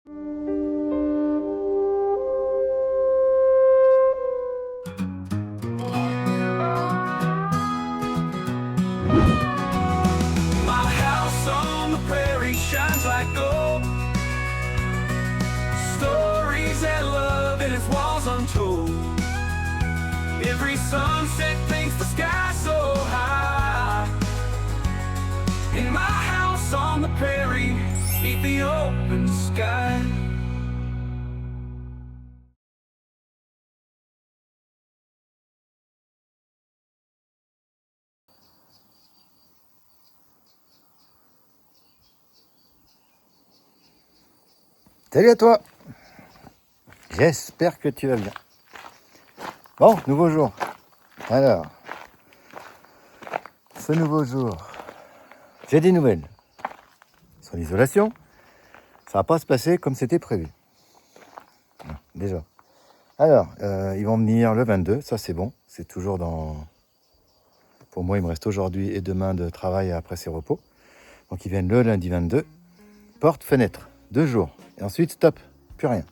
My house on the prairie shines like gold. Stories and love in its walls untold. Every sunset paints the sky so high. In my house on the prairie, beneath the open sky. Salut à toi. J'espère que tu vas bien. Bon, nouveau jour. Alors, ce nouveau jour, j'ai des nouvelles. Sur l'isolation, ça va pas se passer comme c'était prévu. Déjà. Alors, ils vont venir le 22, ça c'est bon. C'est toujours dans... Pour moi, il me reste aujourd'hui et demain de travail après ces repos. Donc ils viennent le lundi 22. Porte, fenêtre, 2 jours. Et ensuite, stop, plus rien.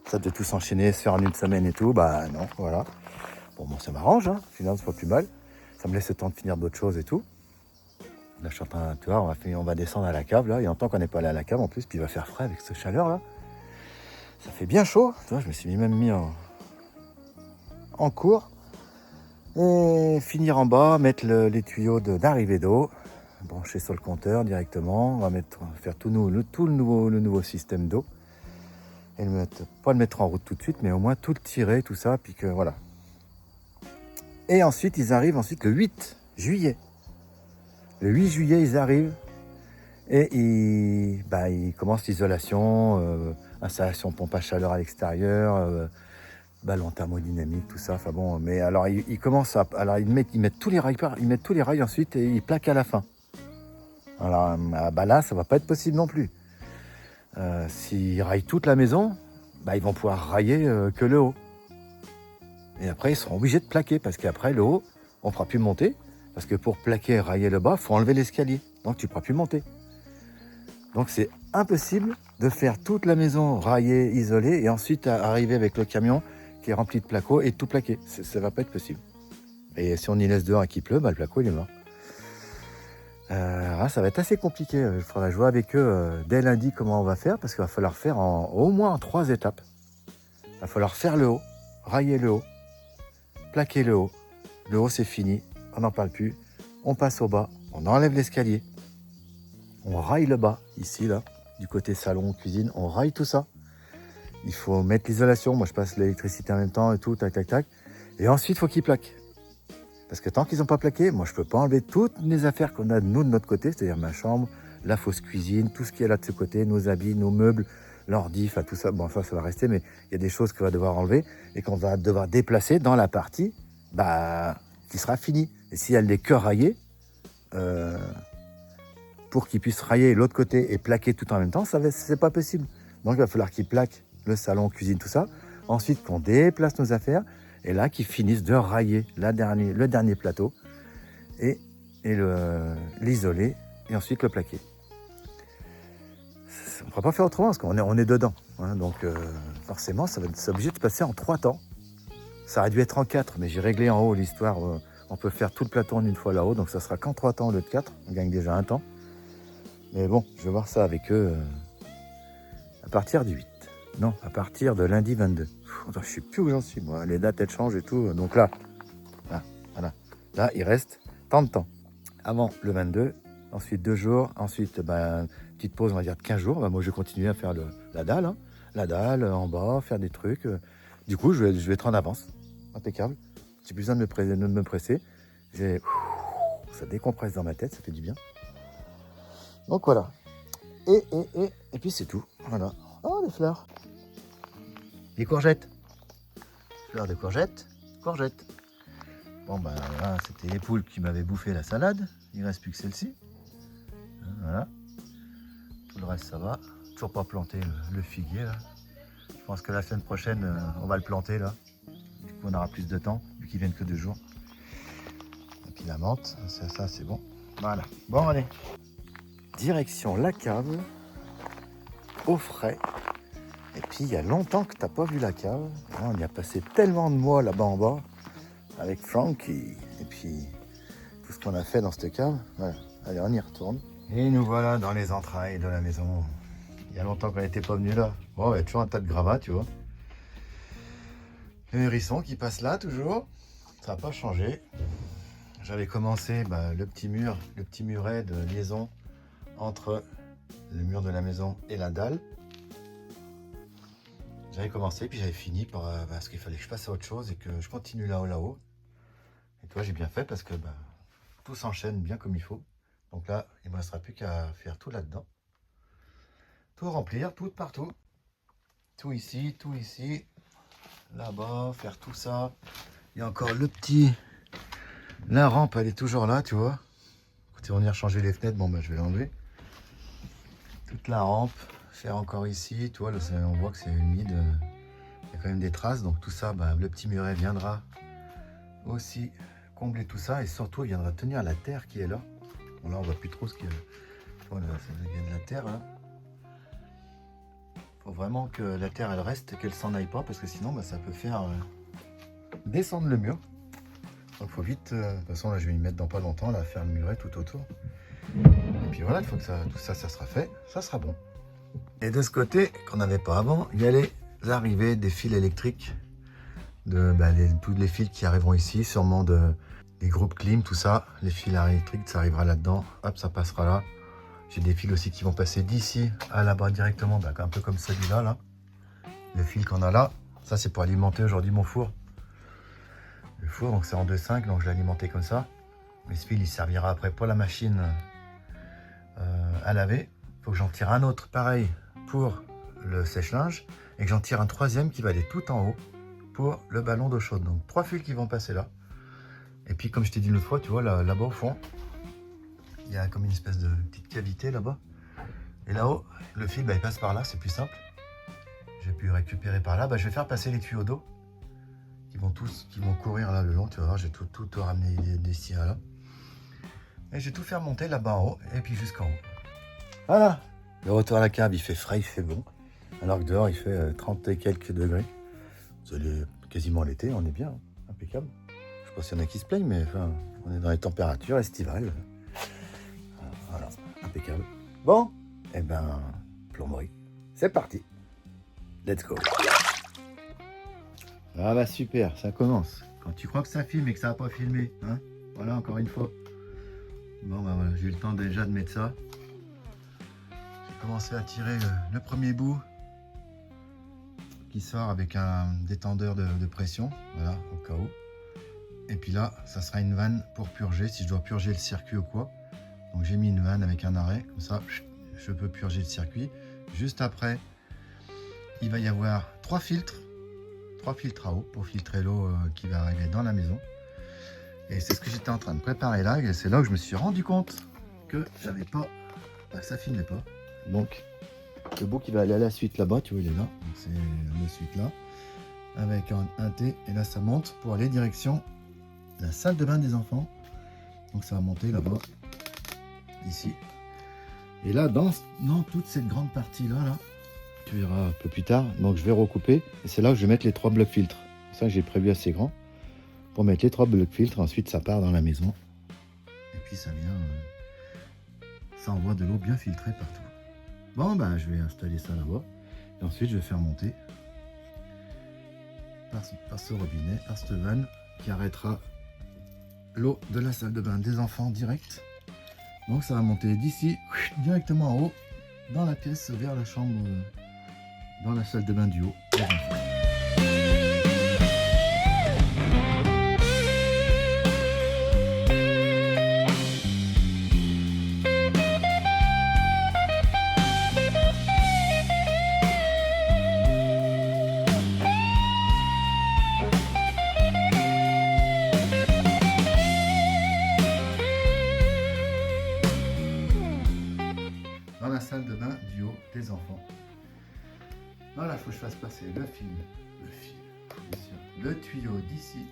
Ça devait tout s'enchaîner, se faire en une semaine et tout. Bah non, voilà. Bon, ça m'arrange, hein. Finalement, c'est pas plus mal. Ça me laisse le temps de finir d'autres choses et tout. Là, je suis en train, tu vois, on va descendre à la cave, là. Il y a longtemps qu'on n'est pas allé à la cave, en plus. Puis il va faire frais avec cette chaleur, là. Ça fait bien chaud. Tu vois, je me suis même mis en cours. Et finir en bas, mettre les tuyaux d'arrivée d'eau. Brancher sur le compteur directement. On va faire tout le nouveau système d'eau. Et pas le mettre en route tout de suite, mais au moins tout le tirer, tout ça, puis que voilà. Et ensuite, ils arrivent le 8 juillet. Le 8 juillet, ils arrivent et ils commencent l'isolation, installation pompe à chaleur à l'extérieur, ballon thermodynamique, tout ça. Enfin bon, mais alors ils commencent alors ils mettent tous les rails, ensuite et ils plaquent à la fin. Alors là, ça va pas être possible non plus. S'ils raillent toute la maison, ils vont pouvoir railler que le haut. Et après, ils seront obligés de plaquer parce qu'après, le haut, on ne pourra plus monter. Parce que pour plaquer et railler le bas, il faut enlever l'escalier. Donc, tu ne pourras plus monter. Donc, c'est impossible de faire toute la maison raillée, isolée, et ensuite arriver avec le camion qui est rempli de placo et tout plaquer. Ça ne va pas être possible. Et si on y laisse dehors et qu'il pleut, le placo, il est mort. Ça va être assez compliqué. Il faudra jouer avec eux dès lundi comment on va faire, parce qu'il va falloir faire au moins en 3 étapes. Il va falloir faire le haut, railler le haut, plaquer le haut. Le haut, c'est fini, on n'en parle plus. On passe au bas, on enlève l'escalier. On raille le bas, ici, là, du côté salon, cuisine, on raille tout ça. Il faut mettre l'isolation. Moi, je passe l'électricité en même temps et tout, tac, tac, tac. Et ensuite, il faut qu'ils plaquent. Parce que tant qu'ils n'ont pas plaqué, moi, je ne peux pas enlever toutes les affaires qu'on a, nous, de notre côté, c'est-à-dire ma chambre, la fausse cuisine, tout ce qui est là de ce côté, nos habits, nos meubles, l'ordi, enfin tout ça. Bon, ça va rester, mais il y a des choses qu'on va devoir enlever et qu'on va devoir déplacer dans la partie qui sera finie. Et si elle n'est que raillée, pour qu'ils puissent railler l'autre côté et plaquer tout en même temps, c'est pas possible. Donc, il va falloir qu'ils plaquent le salon, cuisine, tout ça. Ensuite, qu'on déplace nos affaires. Et là, qu'ils finissent de railler le dernier plateau et l'isoler et ensuite le plaquer. On ne pourra pas faire autrement parce qu'on est dedans. Hein, donc forcément, c'est obligé de se passer en 3 temps. Ça aurait dû être en 4, mais j'ai réglé en haut l'histoire. On peut faire tout le plateau en une fois là-haut, donc ça sera qu'en 3 temps au lieu de 4. On gagne déjà un temps. Mais bon, je vais voir ça avec eux à partir du 8. Non, à partir de lundi 22. Je ne sais plus où j'en suis, moi. Les dates, elles changent et tout. Donc là, voilà. Là, il reste tant de temps. Avant le 22, ensuite 2 jours. Ensuite, petite pause, on va dire de 15 jours. Moi, je vais continuer à faire la dalle. Hein. La dalle, en bas, faire des trucs. Du coup, je vais être en avance. Impeccable. J'ai plus besoin de me presser. Ça décompresse dans ma tête, ça fait du bien. Donc voilà. Et puis c'est tout. Voilà. Oh, les fleurs. Les courgettes. Fleurs de courgettes. Bon, là, c'était les poules qui m'avaient bouffé la salade. Il ne reste plus que celle-ci. Voilà. Tout le reste, ça va. Toujours pas planté le figuier, là. Je pense que la semaine prochaine, on va le planter, là. Du coup, on aura plus de temps, vu qu'ils viennent que 2 jours. Et puis la menthe, ça c'est bon. Voilà. Bon, allez. Direction la cave. au frais. Et puis il y a longtemps que t'as pas vu la cave. Là, on y a passé tellement de mois là-bas en bas avec Frank et puis tout ce qu'on a fait dans cette cave. Voilà. Allez, on y retourne. Et nous voilà dans les entrailles de la maison. Il y a longtemps qu'on n'était pas venu là. Bon, il y a toujours un tas de gravats, tu vois. Le hérisson qui passe là toujours. Ça n'a pas changé. J'avais commencé le petit muret de liaison entre le mur de la maison et la dalle. J'avais commencé, puis j'avais fini parce qu'il fallait que je passe à autre chose et que je continue là-haut. Et toi, j'ai bien fait parce que tout s'enchaîne bien comme il faut. Donc là, il ne me restera plus qu'à faire tout là-dedans. Tout remplir, tout partout. Tout ici, là-bas, faire tout ça. Il y a encore la rampe, elle est toujours là, tu vois. Écoutez, on va venir changer les fenêtres, je vais l'enlever. Toute la rampe, faire encore ici, tu vois, là, on voit que c'est humide. Il y a quand même des traces, donc tout ça, le petit muret viendra aussi combler tout ça. Et surtout, il viendra tenir la terre qui est là. Bon, là, on voit plus trop ce qu'il y a. Voilà, il y a de la terre, là. Faut vraiment que la terre, elle reste, qu'elle s'en aille pas, parce que sinon, ça peut faire descendre le mur. Donc, faut vite... de toute façon, là, je vais y mettre dans pas longtemps, là, faire le muret tout autour. Et puis voilà, il faut que tout ça sera fait, ça sera bon. Et de ce côté, qu'on n'avait pas avant, il y a les arrivées des fils électriques, tous les fils qui arriveront ici, sûrement des groupes clim, tout ça. Les fils électriques, ça arrivera là-dedans, hop, ça passera là. J'ai des fils aussi qui vont passer d'ici à là-bas directement, un peu comme celui-là, là. Le fil qu'on a là, ça c'est pour alimenter aujourd'hui mon four. Le four, donc c'est en 2,5, donc je l'ai alimenté comme ça. Mais ce fil, il servira après pour la machine à laver. Il faut que j'en tire un autre pareil pour le sèche-linge et que j'en tire un troisième qui va aller tout en haut pour le ballon d'eau chaude. Donc 3 fils qui vont passer là. Et puis comme je t'ai dit l'autre fois, tu vois là-bas au fond, il y a comme une espèce de petite cavité là-bas. Et là-haut, le fil il passe par là, c'est plus simple. J'ai pu récupérer par là. Je vais faire passer les tuyaux d'eau qui vont courir là le long. Tu vas voir, j'ai tout ramené d'ici à là. Et j'ai tout fait remonter là-bas en haut et puis jusqu'en haut. Voilà. Le retour à la cave, il fait frais, il fait bon. Alors que dehors, il fait 30 et quelques degrés. C'est quasiment l'été, on est bien, impeccable. Je sais pas s'il y en a qui se plaignent, mais enfin, on est dans les températures estivales. Voilà, impeccable. Bon, plomberie, c'est parti. Let's go. Ah super, ça commence. Quand tu crois que ça filme et que ça n'a pas filmé, hein, voilà, encore une fois. Bon, voilà, j'ai eu le temps déjà de mettre ça. J'ai commencé à tirer le premier bout qui sort avec un détendeur de pression, voilà, au cas où. Et puis là, ça sera une vanne pour purger, si je dois purger le circuit ou quoi. Donc j'ai mis une vanne avec un arrêt, comme ça, je peux purger le circuit. Juste après, il va y avoir 3 filtres à eau pour filtrer l'eau qui va arriver dans la maison. Et c'est ce que j'étais en train de préparer là, et c'est là où je me suis rendu compte que j'avais pas, ça filmait pas. Donc le bout qui va aller à la suite là-bas, tu vois, il est là, c'est la suite là, avec un T, et là ça monte pour aller direction la salle de bain des enfants. Donc ça va monter là-bas, ici. Et là, dans toute cette grande partie là, tu verras un peu plus tard, donc je vais recouper, et c'est là où je vais mettre les 3 blocs filtres. Ça j'ai prévu assez grand pour mettre les 3 blocs filtres. Ensuite ça part dans la maison et puis ça vient, ça envoie de l'eau bien filtrée partout. Bon je vais installer ça là-bas et ensuite je vais faire monter par ce robinet, par cette vanne qui arrêtera l'eau de la salle de bain des enfants direct. Donc ça va monter d'ici directement en haut dans la pièce vers la chambre, dans la salle de bain du haut des enfants. Dans la salle de bain du haut des enfants. Voilà, il faut que je fasse passer le tuyau d'ici,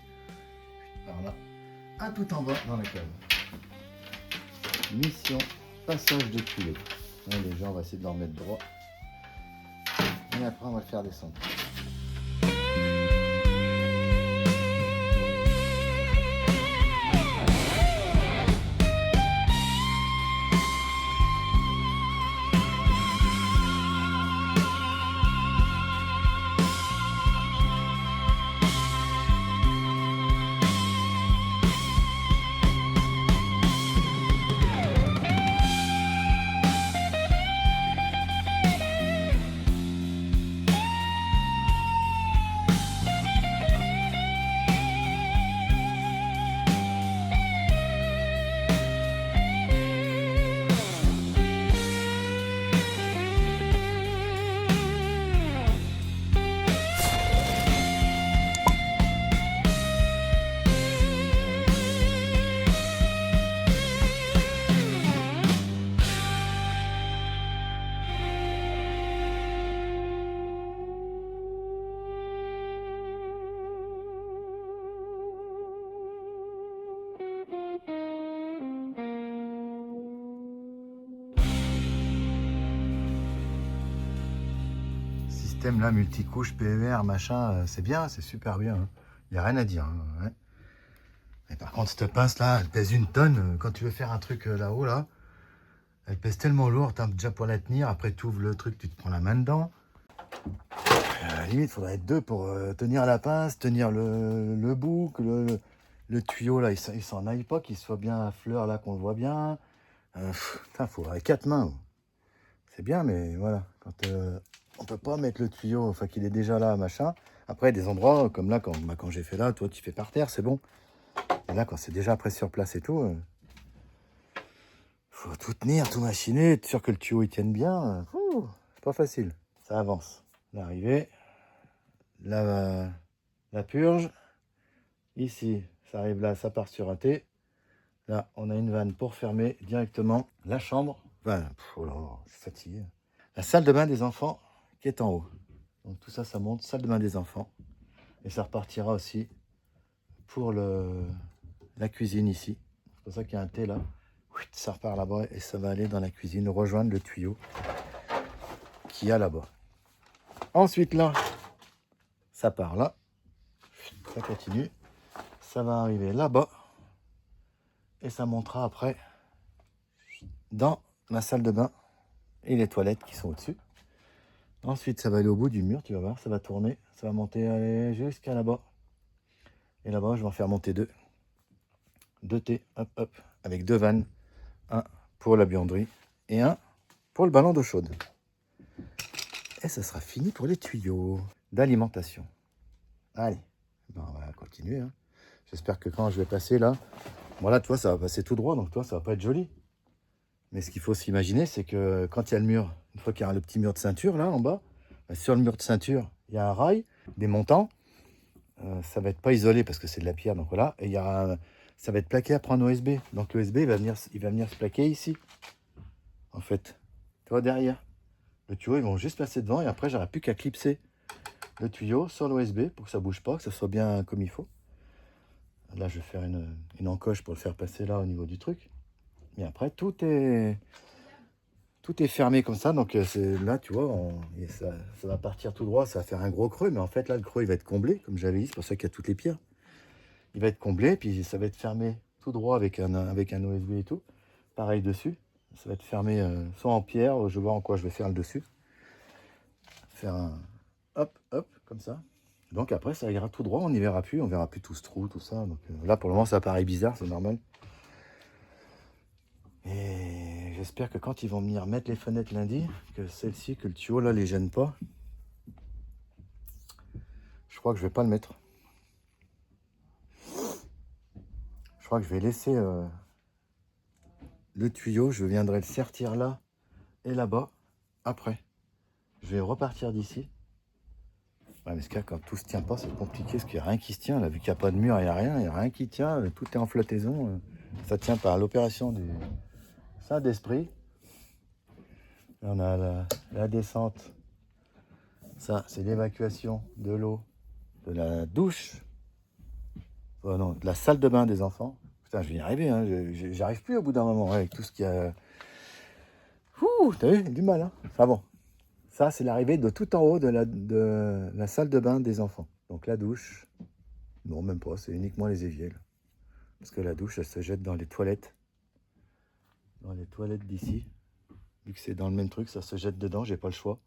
par là, à tout en bas dans la cave. Mission, passage de tuyau. Là, les gens, on va essayer de leur mettre droit. Et après, on va le faire descendre. Système là, multicouche, PVR, machin, c'est bien, c'est super bien. Il n'y a rien à dire. Ouais. Mais par contre, cette pince là, elle pèse 1 tonne. Quand tu veux faire un truc là-haut, là, elle pèse tellement lourd, t'as déjà pour la tenir. Après, tu ouvres le truc, tu te prends la main dedans. Limite, il faudrait être 2 pour tenir la pince, tenir le bouc, le tuyau là, il s'en aille pas, qu'il soit bien à fleur là, qu'on le voit bien. Putain, il faudrait 4 mains. C'est bien, mais voilà, quand on peut pas mettre le tuyau, enfin qu'il est déjà là, machin. Après, des endroits comme là, quand j'ai fait là, toi tu fais par terre, c'est bon. Et là, quand c'est déjà prêt sur place et tout, faut tout tenir, tout machiner, être sûr que le tuyau il tienne bien. C'est pas facile. Ça avance. L'arrivée, là, la purge. Ici, ça arrive là, ça part sur un T. Là, on a une vanne pour fermer directement la chambre. Enfin, oh là là, je suis fatigué. La salle de bain des enfants qui est en haut. Donc tout ça, ça monte, salle de bain des enfants. Et ça repartira aussi pour la cuisine ici. C'est pour ça qu'il y a un T là. Ça repart là-bas et ça va aller dans la cuisine, rejoindre le tuyau qu'il y a là-bas. Ensuite là, ça part là. Ça continue. Ça va arriver là-bas. Et ça montera après dans ma salle de bain et les toilettes qui sont au-dessus. Ensuite, ça va aller au bout du mur, tu vas voir, ça va tourner, ça va monter jusqu'à là-bas. Et là-bas, je vais en faire monter 2. 2 T, hop, hop, avec 2 vannes. Un pour la buanderie et un pour le ballon d'eau chaude. Et ça sera fini pour les tuyaux d'alimentation. Allez, ben, on va continuer. Hein. J'espère que quand je vais passer là, voilà, toi, ça va passer tout droit, donc toi, ça va pas être joli. Mais ce qu'il faut s'imaginer, c'est que quand il y a le mur, une fois qu'il y a le petit mur de ceinture là en bas, ben, sur le mur de ceinture, il y a un rail, des montants. Ça va être pas isolé parce que c'est de la pierre, donc voilà. Et ça va être plaqué après un OSB. Donc l'OSB, il va venir se plaquer ici, en fait. Tu vois, derrière. Le tuyau, ils vont juste passer devant et après, j'aurai plus qu'à clipser le tuyau sur l'OSB pour que ça bouge pas, que ça soit bien comme il faut. Là, je vais faire une encoche pour le faire passer là au niveau du truc. Mais après, tout est fermé comme ça. Donc là, tu vois, ça va partir tout droit. Ça va faire un gros creux. Mais en fait, là, le creux, il va être comblé. Comme j'avais dit, c'est pour ça qu'il y a toutes les pierres. Il va être comblé. Puis ça va être fermé tout droit avec un OSB et tout. Pareil dessus. Ça va être fermé soit en pierre. Je vais voir en quoi je vais faire le dessus. Faire un hop, hop, comme ça. Donc après, ça ira tout droit. On n'y verra plus. On verra plus tout ce trou, tout ça. Donc là, pour le moment, ça paraît bizarre. C'est normal. Et j'espère que quand ils vont venir mettre les fenêtres lundi, que celle-ci, que le tuyau là les gêne pas. Je crois que je vais pas le mettre. Je crois que je vais laisser le tuyau. Je viendrai le sertir là et là-bas après. Je vais repartir d'ici. Ouais, mais ce cas, quand tout se tient pas, c'est compliqué parce qu'il n'y a rien qui se tient. Là, vu qu'il n'y a pas de mur, il n'y a rien. Il n'y a rien qui tient. Tout est en flottaison. Ça tient par l'opération du Saint-Esprit. On a la descente. Ça, c'est l'évacuation de l'eau de la douche. Oh non, de la salle de bain des enfants. Putain, je vais y arriver. Hein. J'arrive plus au bout d'un moment avec tout ce qu'il y a. Ouh, t'as vu, du mal. Hein. Enfin bon, Ça, c'est l'arrivée de tout en haut de la salle de bain des enfants. Donc la douche, non, même pas, c'est uniquement les éviers. Là. Parce que la douche, elle se jette dans les toilettes. Dans les toilettes d'ici. Vu que c'est dans le même truc, ça se jette dedans, j'ai pas le choix.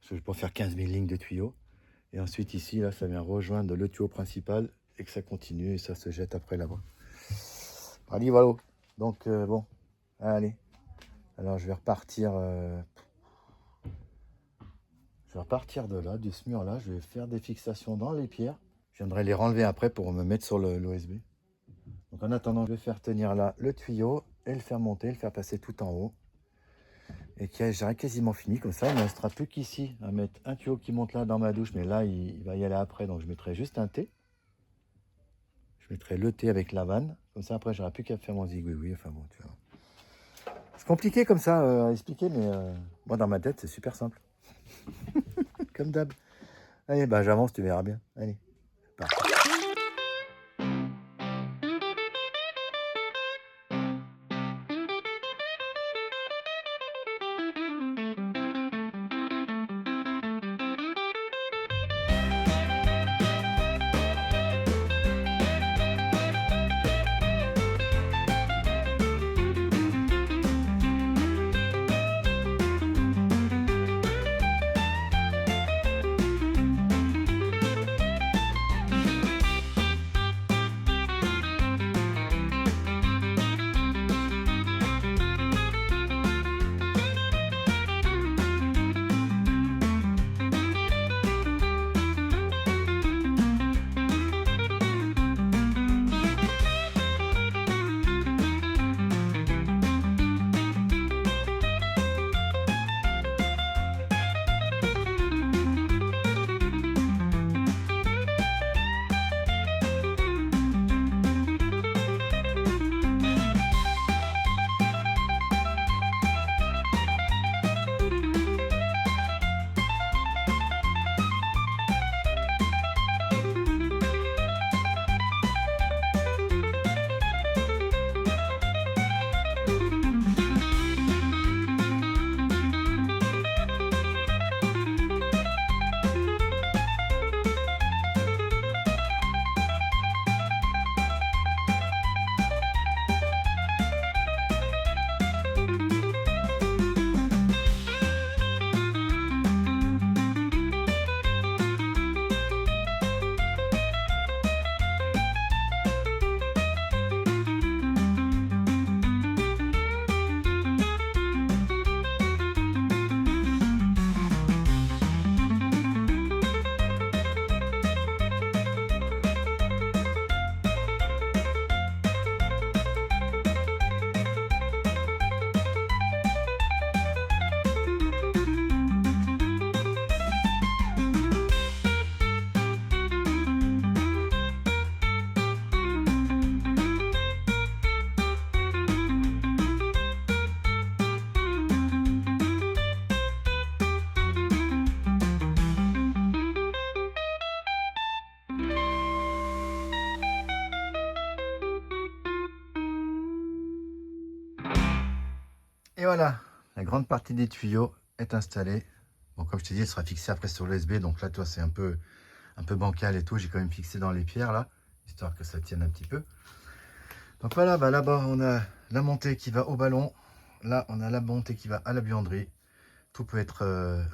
Je vais pas faire 15 000 lignes de tuyaux. Et ensuite ici, là, ça vient rejoindre le tuyau principal et que ça continue et ça se jette après là-bas. Allez, voilà. Donc, bon, allez. Alors, je vais repartir de là, de ce mur-là. Je vais faire des fixations dans les pierres. Je viendrai les renlever après pour me mettre sur l'OSB. Donc, en attendant, je vais faire tenir là le tuyau et le faire monter, le faire passer tout en haut. Et j'aurai quasiment fini. Comme ça, il ne me restera plus qu'ici à mettre un tuyau qui monte là dans ma douche. Mais là, il va y aller après. Donc, je mettrai juste un thé. Je mettrai le thé avec la vanne. Comme ça, après, j'aurai plus qu'à faire mon zigouigoui. Enfin bon, tu vois. C'est compliqué comme ça à expliquer, mais moi, dans ma tête, c'est super simple. Comme d'hab. Allez, bah j'avance, tu verras bien. Allez, c'est parti. Et voilà, la grande partie des tuyaux est installée. Bon, comme je t'ai dit, elle sera fixée après sur l'USB. Donc là, toi, c'est un peu bancal et tout. J'ai quand même fixé dans les pierres, là, histoire que ça tienne un petit peu. Donc voilà, bah, là-bas, on a la montée qui va au ballon. Là, on a la montée qui va à la buanderie. Tout peut être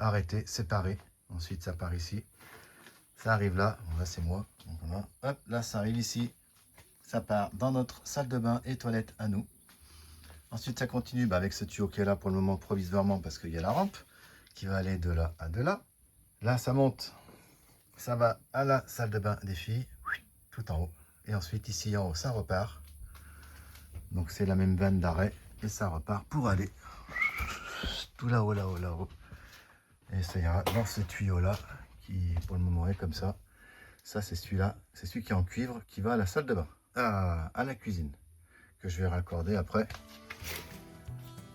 arrêté, séparé. Ensuite, ça part ici. Ça arrive là. Bon, là, c'est moi. Donc, voilà. Hop, là, ça arrive ici. Ça part dans notre salle de bain et toilette à nous. Ensuite, ça continue avec ce tuyau qui est là pour le moment provisoirement parce qu'il y a la rampe qui va aller de là à de là. Là, ça monte. Ça va à la salle de bain des filles, tout en haut. Et ensuite, ici en haut, ça repart. Donc, c'est la même vanne d'arrêt. Et ça repart pour aller tout là-haut, là-haut, là-haut. Et ça ira dans ce tuyau-là qui, pour le moment, est comme ça. Ça, c'est celui-là. C'est celui qui est en cuivre qui va à la salle de bain, à la cuisine. Que je vais raccorder après.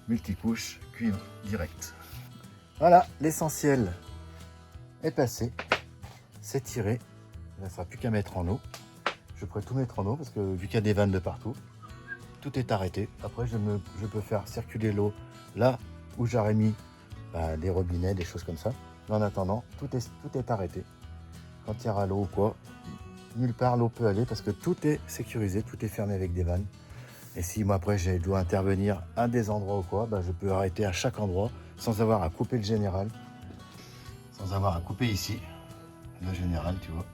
Multicouche, cuivre direct. Voilà, l'essentiel est passé. C'est tiré. Il ne sera plus qu'à mettre en eau. Je pourrais tout mettre en eau parce que vu qu'il y a des vannes de partout, tout est arrêté. Après, je peux faire circuler l'eau là où j'aurais mis des robinets, des choses comme ça. Mais en attendant, tout est arrêté. Quand il y aura l'eau ou quoi, nulle part l'eau peut aller parce que tout est sécurisé, tout est fermé avec des vannes. Et si moi après je dois intervenir à des endroits ou quoi, je peux arrêter à chaque endroit sans avoir à couper le général, sans avoir à couper ici le général, tu vois.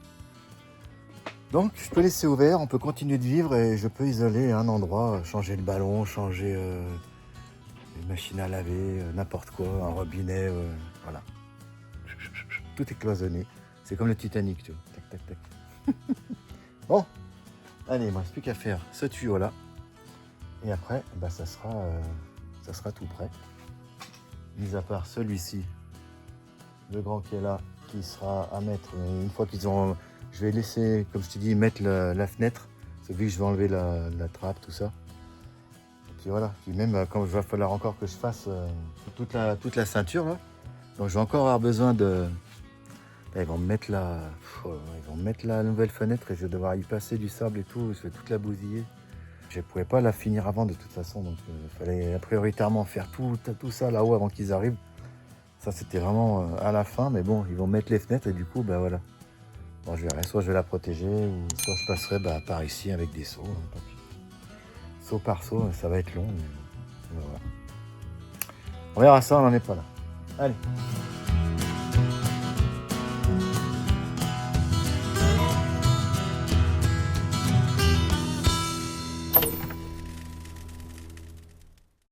Donc je peux laisser ouvert, on peut continuer de vivre et je peux isoler un endroit, changer le ballon, changer une machine à laver, n'importe quoi, un robinet, voilà. Tout est cloisonné. C'est comme le Titanic, tu vois. Tac, tac, tac. Bon, allez, il ne reste plus qu'à faire ce tuyau là. Et après, ça sera tout prêt. Mis à part celui-ci, le grand qui est là, qui sera à mettre une fois qu'ils ont... Je vais laisser, comme je te dis, mettre la fenêtre. C'est vu que je vais enlever la trappe, tout ça. Et puis voilà. Puis même quand il va falloir encore que je fasse toute la ceinture là. Donc je vais encore avoir besoin de... Là, ils vont me mettre la nouvelle fenêtre et je vais devoir y passer du sable et tout. Je vais toute la bousiller. Je ne pouvais pas la finir avant de toute façon. Donc il fallait prioritairement faire tout ça là-haut avant qu'ils arrivent. Ça c'était vraiment à la fin. Mais bon, ils vont mettre les fenêtres et du coup, voilà. Bon, je verrai. Soit je vais la protéger ou soit je passerai par ici avec des seaux. Tant pis. Seau par seau, ça va être long. Mais voilà. On verra ça, on n'en est pas là. Allez.